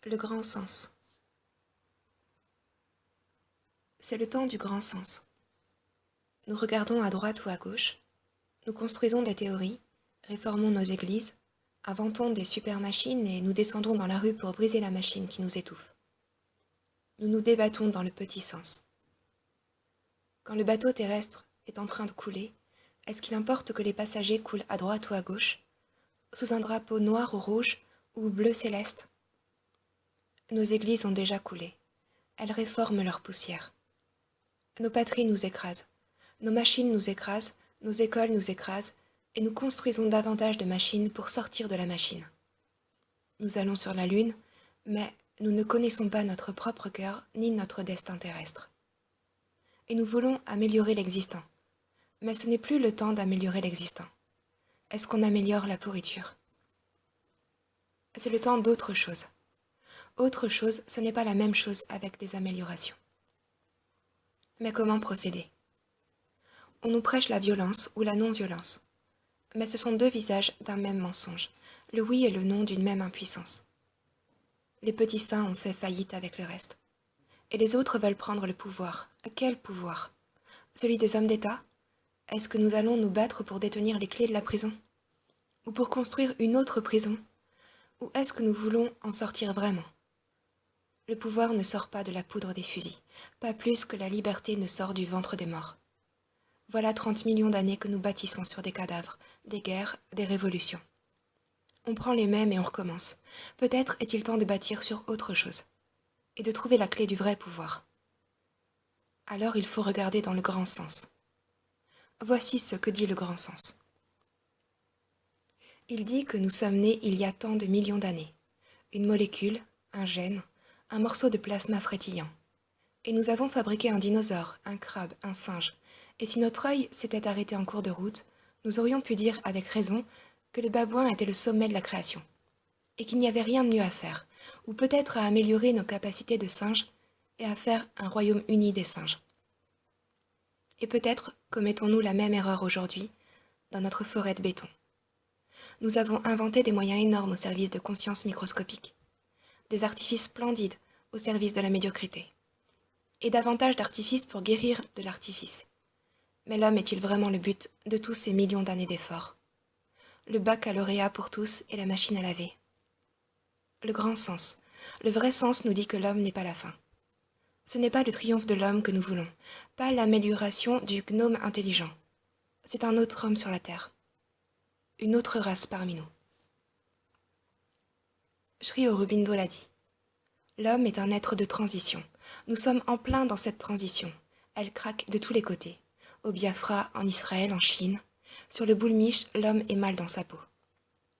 Le grand sens. C'est le temps du grand sens. Nous regardons à droite ou à gauche, nous construisons des théories, réformons nos églises, inventons des super-machines et nous descendons dans la rue pour briser la machine qui nous étouffe. Nous nous débattons dans le petit sens. Quand le bateau terrestre est en train de couler, est-ce qu'il importe que les passagers coulent à droite ou à gauche, sous un drapeau noir ou rouge ou bleu céleste? Nos églises ont déjà coulé. Elles réforment leur poussière. Nos patries nous écrasent. Nos machines nous écrasent, nos écoles nous écrasent, et nous construisons davantage de machines pour sortir de la machine. Nous allons sur la Lune, mais nous ne connaissons pas notre propre cœur ni notre destin terrestre. Et nous voulons améliorer l'existant. Mais ce n'est plus le temps d'améliorer l'existant. Est-ce qu'on améliore la pourriture? C'est le temps d'autre chose. Autre chose, ce n'est pas la même chose avec des améliorations. Mais comment procéder? On nous prêche la violence ou la non-violence. Mais ce sont deux visages d'un même mensonge, le oui et le non d'une même impuissance. Les petits saints ont fait faillite avec le reste. Et les autres veulent prendre le pouvoir. Quel pouvoir? Celui des hommes d'État? Est-ce que nous allons nous battre pour détenir les clés de la prison? Ou pour construire une autre prison? Ou est-ce que nous voulons en sortir vraiment? Le pouvoir ne sort pas de la poudre des fusils, pas plus que la liberté ne sort du ventre des morts. Voilà 30 millions d'années que nous bâtissons sur des cadavres, des guerres, des révolutions. On prend les mêmes et on recommence. Peut-être est-il temps de bâtir sur autre chose, et de trouver la clé du vrai pouvoir. Alors il faut regarder dans le grand sens. Voici ce que dit le grand sens. Il dit que nous sommes nés il y a tant de millions d'années. Une molécule, un gène, un morceau de plasma frétillant. Et nous avons fabriqué un dinosaure, un crabe, un singe. Et si notre œil s'était arrêté en cours de route, nous aurions pu dire avec raison que le babouin était le sommet de la création, et qu'il n'y avait rien de mieux à faire, ou peut-être à améliorer nos capacités de singes et à faire un royaume uni des singes. Et peut-être commettons-nous la même erreur aujourd'hui dans notre forêt de béton. Nous avons inventé des moyens énormes au service de conscience microscopique, des artifices splendides au service de la médiocrité, et davantage d'artifices pour guérir de l'artifice. Mais l'homme est-il vraiment le but de tous ces millions d'années d'efforts? Le baccalauréat pour tous et la machine à laver. Le grand sens, le vrai sens nous dit que l'homme n'est pas la fin. Ce n'est pas le triomphe de l'homme que nous voulons, pas l'amélioration du gnome intelligent. C'est un autre homme sur la terre, une autre race parmi nous. Sri Aurobindo l'a dit. L'homme est un être de transition. Nous sommes en plein dans cette transition. Elle craque de tous les côtés. Au Biafra, en Israël, en Chine. Sur le boulmiche, l'homme est mal dans sa peau.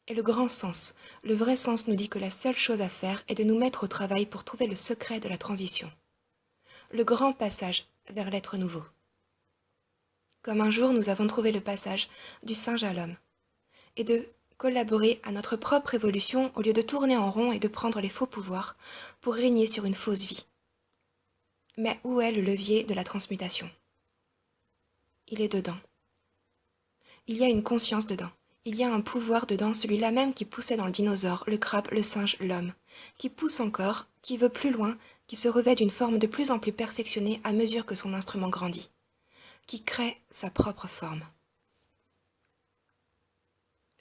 Et le grand sens, le vrai sens nous dit que la seule chose à faire est de nous mettre au travail pour trouver le secret de la transition. Le grand passage vers l'être nouveau. Comme un jour nous avons trouvé le passage du singe à l'homme. Et de collaborer à notre propre évolution au lieu de tourner en rond et de prendre les faux pouvoirs pour régner sur une fausse vie. Mais où est le levier de la transmutation? Il est dedans. Il y a une conscience dedans. Il y a un pouvoir dedans, celui-là même qui poussait dans le dinosaure, le crabe, le singe, l'homme, qui pousse encore, qui veut plus loin, qui se revêt d'une forme de plus en plus perfectionnée à mesure que son instrument grandit, qui crée sa propre forme.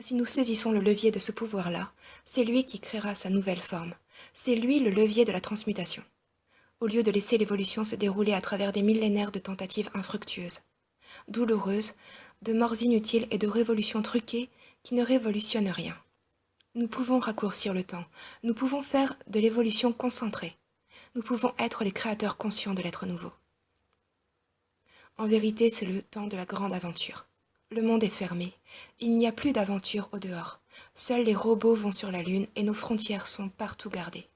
Si nous saisissons le levier de ce pouvoir-là, c'est lui qui créera sa nouvelle forme. C'est lui le levier de la transmutation. Au lieu de laisser l'évolution se dérouler à travers des millénaires de tentatives infructueuses, douloureuses, de morts inutiles et de révolutions truquées qui ne révolutionnent rien. Nous pouvons raccourcir le temps, nous pouvons faire de l'évolution concentrée, nous pouvons être les créateurs conscients de l'être nouveau. En vérité, c'est le temps de la grande aventure. Le monde est fermé, il n'y a plus d'aventure au dehors. Seuls les robots vont sur la Lune et nos frontières sont partout gardées.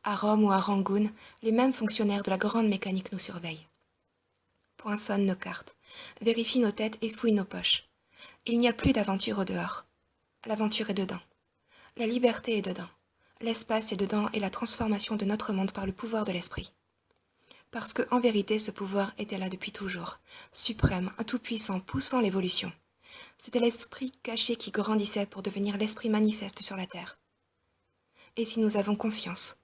À Rome ou à Rangoon, les mêmes fonctionnaires de la grande mécanique nous surveillent. Poinçonnent nos cartes, vérifient nos têtes et fouillent nos poches. Il n'y a plus d'aventure au dehors. L'aventure est dedans. La liberté est dedans. L'espace est dedans et la transformation de notre monde par le pouvoir de l'esprit. Parce que, en vérité, ce pouvoir était là depuis toujours, suprême, tout-puissant, poussant l'évolution. C'était l'esprit caché qui grandissait pour devenir l'esprit manifeste sur la terre. Et si nous avons confiance,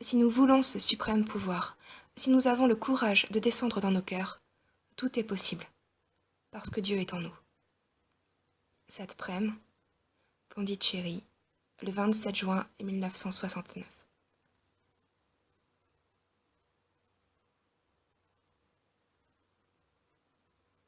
Si nous voulons ce suprême pouvoir, si nous avons le courage de descendre dans nos cœurs, tout est possible, parce que Dieu est en nous. Cette prême, Pondichéry, le 27 juin 1969.